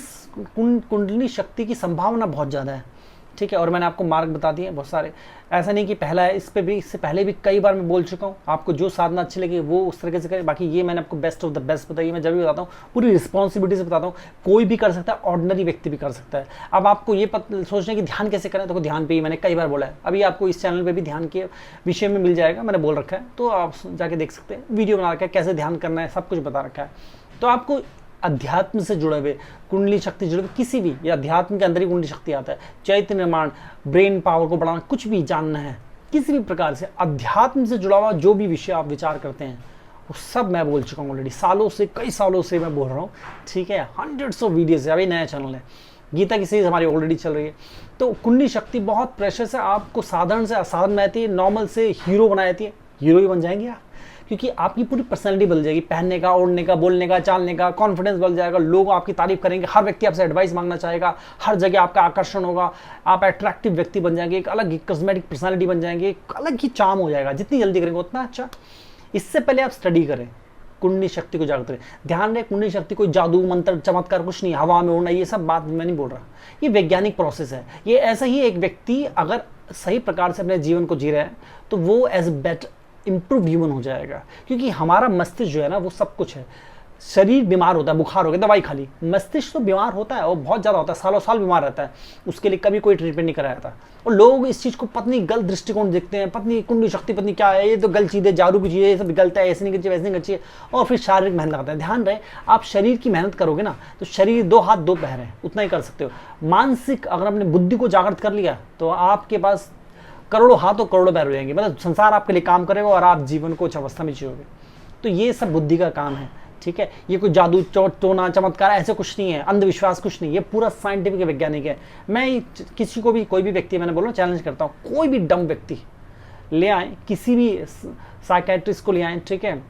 कुंडलिनी शक्ति की संभावना बहुत ज़्यादा है। ठीक है, और मैंने आपको मार्ग बता दिए बहुत सारे, ऐसा नहीं कि पहला है, इस पे भी, इससे पहले भी कई बार मैं बोल चुका हूँ। आपको जो साधना अच्छी लगी वो उस तरीके से करें। बाकी ये मैंने आपको बेस्ट ऑफ द बेस्ट बताई, मैं जब भी बताता हूँ पूरी रिस्पॉन्सिबिलिटी से बताता हूँ। कोई भी कर सकता है, ऑर्डिनरी व्यक्ति भी कर सकता है। अब आपको ये सोचना है कि ध्यान कैसे करें, तो ध्यान पे ही मैंने कई बार बोला है। अभी आपको इस चैनल पर भी ध्यान के विषय में मिल जाएगा, मैंने बोल रखा है, तो आप जाके देख सकते हैं। वीडियो बना रखा है, कैसे ध्यान करना है, सब कुछ बता रखा है। तो आपको अध्यात्म से जुड़े हुए, कुंडली शक्ति जुड़े हुए, किसी भी, या अध्यात्म के अंदर ही कुंडली शक्ति आता है, चैतन्य निर्माण, ब्रेन पावर को बढ़ाना, कुछ भी जानना है, किसी भी प्रकार से अध्यात्म से जुड़ा हुआ जो भी विषय आप विचार करते हैं, वो सब मैं बोल चुका हूँ ऑलरेडी, सालों से, कई सालों से मैं बोल रहा हूँ। ठीक है, हंड्रेड्स ऑफ वीडियोज है। अभी नया चैनल है, गीता की सीरीज हमारी ऑलरेडी चल रही है। तो कुंडली शक्ति बहुत प्रेशर है, आपको साधारण से असाधारण बनाती है, नॉर्मल से हीरो बना देती है। हीरो ही बन जाएंगे आप, क्योंकि आपकी पूरी पर्सनैलिटी बदल जाएगी, पहनने का, ओढ़ने का, बोलने का, चालने का, कॉन्फिडेंस बढ़ जाएगा, लोग आपकी तारीफ करेंगे, हर व्यक्ति आपसे एडवाइस मांगना चाहेगा, हर जगह आपका आकर्षण होगा, आप अट्रैक्टिव व्यक्ति बन जाएंगे, एक अलग ही कॉस्मेटिक पर्सनैलिटी बन जाएंगे, एक अलग ही चार्म हो जाएगा। जितनी जल्दी करेंगे उतना अच्छा। इससे पहले आप स्टडी करें, कुंडली शक्ति को जागृत करें। ध्यान रहे, कुंडली शक्ति कोई जादू मंत्र चमत्कार कुछ नहीं, हवा में उड़ना, ये सब बात मैं नहीं बोल रहा। ये वैज्ञानिक प्रोसेस है। ये ऐसा ही एक व्यक्ति अगर सही प्रकार से अपने जीवन को जी रहा है तो वो एज बेटर इम्प्रूव ह्यूमन हो जाएगा, क्योंकि हमारा मस्तिष्क जो है ना वो सब कुछ है। शरीर बीमार होता है, बुखार हो गया, दवाई खा ली। मस्तिष्क तो बीमार होता है और बहुत ज़्यादा होता है, सालों साल बीमार रहता है, उसके लिए कभी कोई ट्रीटमेंट नहीं कराया जाता। और लोग इस चीज़ को पत्नी गलत दृष्टिकोण देखते हैं, पत्नी कुंडली शक्ति पत्नी क्या है, ये तो गलत चीज़ है, जादू की चीज़ है, ये सब गलत है, ऐसे नहीं करनी चाहिए, वैसे नहीं करनी चाहिए, और फिर शारीरिक मेहनत करते हैं। ध्यान रहे, आप शरीर की मेहनत करोगे ना तो शरीर 2 हाथ 2 पैर है, उतना ही कर सकते हो। मानसिक अगर अपनी बुद्धि को जागृत कर लिया तो आपके पास करोड़ों हाथ और करोड़ों पैर हो जाएंगे, मतलब संसार आपके लिए काम करेगा और आप जीवन को उच्च अवस्था में जियोगे। तो ये सब बुद्धि का काम है, ठीक है। ये कोई जादू टोना चमत्कार ऐसे कुछ नहीं है, अंधविश्वास कुछ नहीं, ये पूरा साइंटिफिक वैज्ञानिक है। मैं किसी को भी, कोई भी व्यक्ति, मैंने बोला चैलेंज करता हूँ, कोई भी डम व्यक्ति ले आए, किसी भी साइकेट्रिस्ट को ले आए, ठीक है,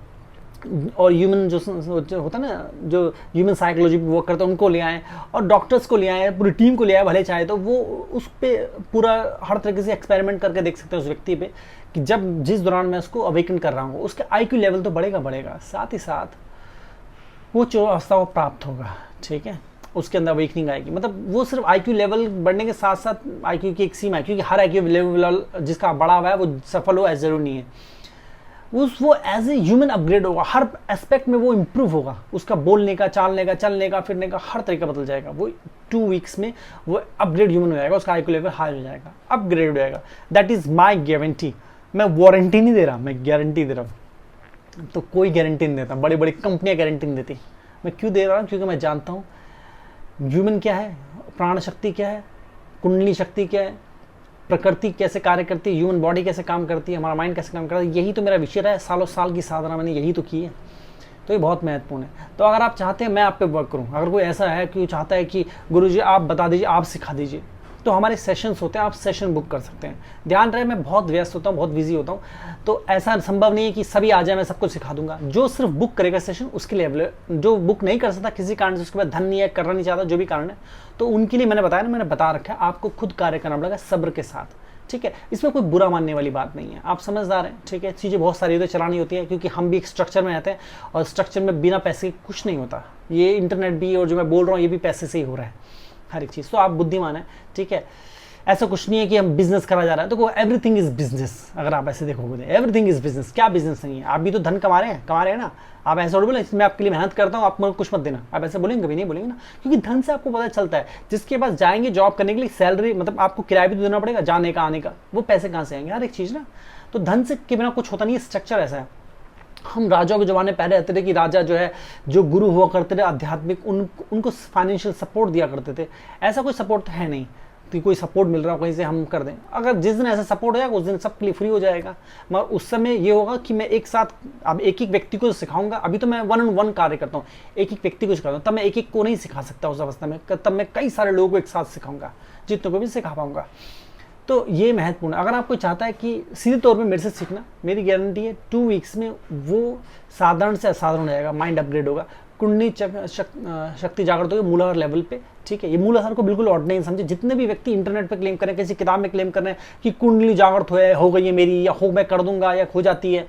और ह्यूमन जो होता है ना, जो ह्यूमन साइकोलॉजी पे वर्क करते हैं उनको ले आए, और डॉक्टर्स को ले आए, पूरी टीम को ले आए भले चाहे, तो वो उस पर पूरा हर तरीके से एक्सपेरिमेंट करके देख सकते हैं उस व्यक्ति पे कि जब जिस दौरान मैं उसको अवेकन कर रहा हूँ उसके IQ लेवल तो बढ़ेगा, साथ ही साथ वो जो अवस्था को प्राप्त होगा, ठीक है, उसके अंदर अवेकनिंग आएगी। मतलब वो सिर्फ IQ लेवल बढ़ने के साथ साथ IQ की एक सीमा है, क्योंकि हर IQ लेवल जिसका बड़ा हुआ है वो सफल हो ऐसा जरूरी नहीं है। वो एज ए ह्यूमन अपग्रेड होगा, हर एस्पेक्ट में वो इम्प्रूव होगा, उसका बोलने का, चालने का, चलने का, फिरने का हर तरीका बदल जाएगा। वो 2 वीक्स में वो अपग्रेड ह्यूमन हो जाएगा, उसका IQ लेवल हाई हो जाएगा, अपग्रेड हो जाएगा। That is my guarantee. मैं वारंटी नहीं दे रहा, मैं गारंटी दे रहा हूँ। तो कोई गारंटी नहीं देता, बड़ी बड़ी कंपनियां गारंटी नहीं देती। मैं क्यों दे रहा हूँ? क्योंकि मैं जानता हूँ ह्यूमन क्या है, प्राण शक्ति क्या है, कुंडली शक्ति क्या है, प्रकृति कैसे कार्य करती है, ह्यूमन बॉडी कैसे काम करती है, हमारा माइंड कैसे काम करता है। यही तो मेरा विषय है, सालों साल की साधना मैंने यही तो की है, तो ये बहुत महत्वपूर्ण है। तो अगर आप चाहते हैं मैं आप पे वर्क करूँ, अगर कोई ऐसा है कि चाहता है कि गुरुजी आप बता दीजिए, आप सिखा दीजिए, तो हमारे सेशंस होते हैं, आप सेशन बुक कर सकते हैं। ध्यान रहे मैं बहुत व्यस्त होता हूँ, बहुत बिजी होता हूँ, तो ऐसा संभव नहीं है कि सभी आ जाए मैं सबको सिखा दूंगा। जो सिर्फ बुक करेगा सेशन उसके लिए, जो बुक नहीं कर सकता किसी कारण से, उसके बाद धन नहीं है, करना नहीं चाहता, जो भी कारण है, तो उनके लिए मैंने बताया ना, मैंने बता रखा है आपको खुद कार्य करना पड़ेगा सब्र के साथ, ठीक है। इसमें कोई बुरा मानने वाली बात नहीं है, आप समझदार हैं, ठीक है। चीज़ें बहुत सारी होती है, चलानी होती है, क्योंकि हम भी एक स्ट्रक्चर में रहते हैं और स्ट्रक्चर में बिना पैसे कुछ नहीं होता। ये इंटरनेट भी और जो मैं बोल रहा हूँ ये भी पैसे से ही हो रहा है हर एक चीज़। तो आप बुद्धिमान हैं, ठीक है। ऐसा कुछ नहीं है कि हम बिजनेस करा जा रहा है, तो एवरीथिंग इज बिजनेस। अगर आप ऐसे देखोगे एवरीथिंग इज बिजनेस, क्या बिजनेस नहीं है? आप भी तो धन कमा रहे हैं ना। आप ऐसा बोले मैं आपके लिए मेहनत करता हूँ, आप मुझे कुछ मत देना, आप ऐसे बोलेंगे? कभी नहीं बोलेंगे ना, क्योंकि धन से आपको पता चलता है। जिसके पास जाएंगे जॉब करने के लिए, सैलरी मतलब आपको किराया भी तो देना पड़ेगा, जाने का आने का, वो पैसे कहाँ से आएंगे? हर एक चीज़ ना, तो धन से के बिना कुछ होता नहीं है, स्ट्रक्चर ऐसा है। हम राजाओं के जमाने पहले रहते थे कि राजा जो है, जो गुरु हुआ करते थे आध्यात्मिक, उनको फाइनेंशियल सपोर्ट दिया करते थे। ऐसा कोई सपोर्ट है नहीं कि कोई सपोर्ट मिल रहा हो कहीं से हम कर दें। अगर जिस दिन ऐसा सपोर्ट हो जाएगा उस दिन सबके लिए फ्री हो जाएगा। मगर उस समय ये होगा कि मैं एक साथ अब एक व्यक्ति को सिखाऊंगा। अभी तो मैं 1-on-1 कार्य करता हूँ, एक व्यक्ति को सिखाता हूँ, तब मैं एक को नहीं सिखा सकता उस अवस्था में, तब मैं कई सारे लोगों को एक साथ सिखाऊंगा, जितने को भी सिखा पाऊंगा। तो ये महत्वपूर्ण है। अगर आपको चाहता है कि सीधे तौर पे मेरे से सीखना, मेरी गारंटी है 2 वीक्स में वो साधारण से असाधारण हो जाएगा, माइंड अपग्रेड होगा, कुंडली शक्ति जागृत होगी मूलाधार लेवल पे, ठीक है। ये मूलाधार को बिल्कुल ऑर्ड नहीं समझे। जितने भी व्यक्ति इंटरनेट पे क्लेम करें, किसी किताब में क्लेम कर रहे हैं कि कुंडली जागृत हो गई है मेरी, या मैं कर दूंगा, या हो जाती है,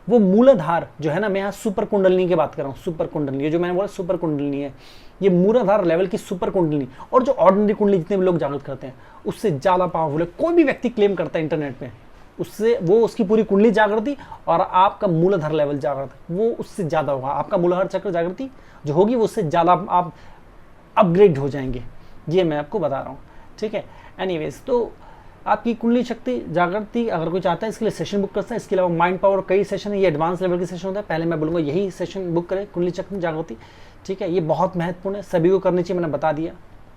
वो मूलाधार जो है ना, मैं यहाँ सुपर कुंडलिनी की बात कर रहा हूँ। सुपर कुंडलिनी, जो मैंने बोला सुपर कुंडलिनी है, ये मूलाधार लेवल की सुपर कुंडलिनी। और जो ऑर्डिनरी कुंडली जितने भी लोग जागृत करते हैं उससे ज़्यादा पावरफुल है। कोई भी व्यक्ति क्लेम करता है इंटरनेट पे, उससे वो उसकी पूरी कुंडली जागृति और आपका मूलाधार लेवल जागृत, वो उससे ज़्यादा होगा। आपका मूलाधार चक्र जागृति जो होगी वो उससे ज़्यादा आप अपग्रेड हो जाएंगे, ये मैं आपको बता रहा हूँ, ठीक है। एनीवेज, तो आपकी कुंडली शक्ति जागृति अगर कोई चाहता है इसके लिए सेशन बुक कर सकता है। इसके अलावा माइंड पावर कई सेशन है, ये एडवांस लेवल के सेशन होता है। पहले मैं बोलूँगा यही सेशन बुक करें, कुंडली शक्ति जागृति, ठीक है। ये बहुत महत्वपूर्ण है, सभी को करनी चाहिए, मैंने बता दिया।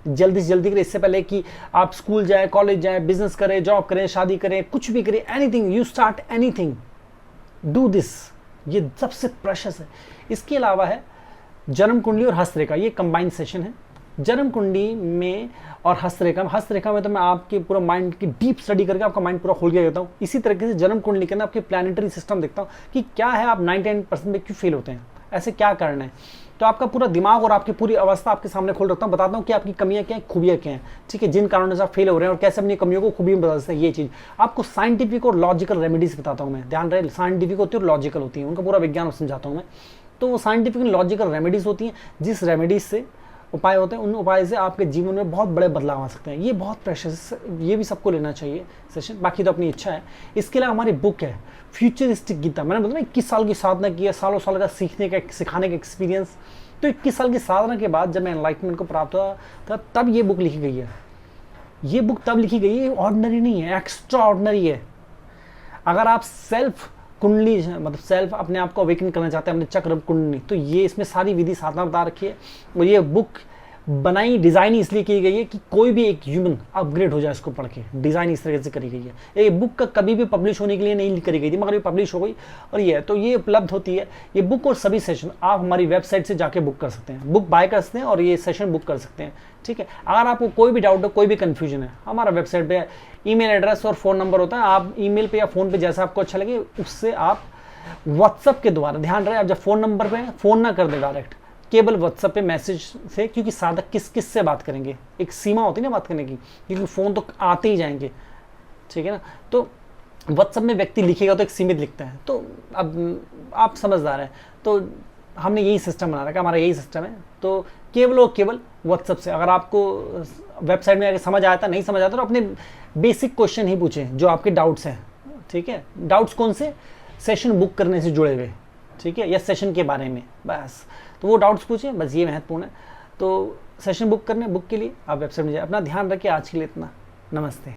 जल्दी से जल्दी करें, इससे पहले कि आप स्कूल जाए, कॉलेज जाए, बिजनेस करें, जॉब करें, शादी करें, कुछ भी करें, anything you start anything, do this, ये सबसे प्रेशियस है। इसके अलावा है जन्म कुंडली और हस्तरेखा, ये कंबाइंड सेशन है। जन्म कुंडली में और हस्तरेखा में तो मैं आपके पूरा माइंड की डीप स्टडी करके आपका माइंड पूरा खोल के देता हूँ। इसी तरीके से जन्म कुंडली के अंदर आपके प्लानिटरी सिस्टम देखता हूँ कि क्या है, आप 99% में क्यों फेल होते हैं, ऐसे क्या करना है। तो आपका पूरा दिमाग और आपकी पूरी अवस्था आपके सामने खोल रखता हूँ, बताता हूँ कि आपकी कमियां क्या हैं, खूबियां क्या हैं, ठीक है, जिन कारणों से आप फेल हो रहे हैं और कैसे अपनी कमियों को खूबी में बदल सकते हैं। ये चीज़ आपको साइंटिफिक और लॉजिकल रेमेडीज बताता हूँ मैं। ध्यान रहे, साइंटिफिक होती है और लॉजिकल होती है, उनका पूरा विज्ञान समझाता हूँ मैं। तो वो साइंटिफिक एंड लॉजिकल रेमेडीज होती हैं, जिस रेमेडीज से उपाय होते हैं, उन उपाय से आपके जीवन में बहुत बड़े बदलाव आ सकते हैं। ये बहुत प्रेशियस, ये भी सबको लेना चाहिए सेशन, बाकी तो अपनी इच्छा है। इसके अलावा हमारी बुक है फ्यूचरिस्टिक गीता। मैंने बोला ना 21 साल की साधना की है, सालों साल का सीखने का सिखाने का एक्सपीरियंस। तो 21 साल की साधना के बाद जब मैं एनलाइटमेंट को प्राप्त हुआ था, तब ये बुक लिखी गई है। ये बुक तब लिखी गई है, ऑर्डिनरी नहीं है, एक्स्ट्रा ऑर्डिनरी है। अगर आप सेल्फ कुंडली मतलब सेल्फ अपने आप को अवेकन करना चाहते हैं, अपने चक्र कुंडली, तो ये इसमें सारी विधि साधना बता रखी है। और ये बुक बनाई, डिज़ाइन इसलिए की गई है कि कोई भी एक ह्यूमन अपग्रेड हो जाए इसको पढ़ के। डिज़ाइन इस तरीके से करी गई है। ये बुक का कभी भी पब्लिश होने के लिए नहीं करी गई थी, मगर ये पब्लिश हो गई और ये है। तो ये उपलब्ध होती है ये बुक और सभी सेशन आप हमारी वेबसाइट से जाके बुक कर सकते हैं, बुक बाय कर सकते हैं और ये सेशन बुक कर सकते हैं। ठीक है, अगर आपको कोई भी डाउट हो, कोई भी कन्फ्यूजन है, हमारा वेबसाइट पे ईमेल एड्रेस और फ़ोन नंबर होता है। आप ईमेल पे या फ़ोन पे जैसा आपको अच्छा लगे उससे आप व्हाट्सअप के द्वारा, ध्यान रहे आप जब फ़ोन नंबर पे फ़ोन ना कर दे डायरेक्ट, केवल व्हाट्सएप पे मैसेज से, क्योंकि साधक किस किस से बात करेंगे, एक सीमा होती है ना बात करने की, क्योंकि फ़ोन तो आते ही जाएंगे। ठीक है ना, तो व्हाट्सएप में व्यक्ति लिखेगा तो एक सीमित लिखता है। तो अब आप समझदार हैं, तो हमने यही सिस्टम बना रखा, हमारा यही सिस्टम है। तो केवल और केवल व्हाट्सएप से, अगर आपको वेबसाइट में आगे समझ आया था, नहीं समझ आता तो अपने बेसिक क्वेश्चन ही पूछें जो आपके डाउट्स हैं। ठीक है, डाउट्स कौन से, सेशन बुक करने से जुड़े हुए, ठीक है, या सेशन के बारे में, बस तो वो डाउट्स पूछें, बस ये महत्वपूर्ण है। तो सेशन बुक के लिए आप वेबसाइट में जाए। अपना ध्यान रखिए। आज के लिए इतना, नमस्ते।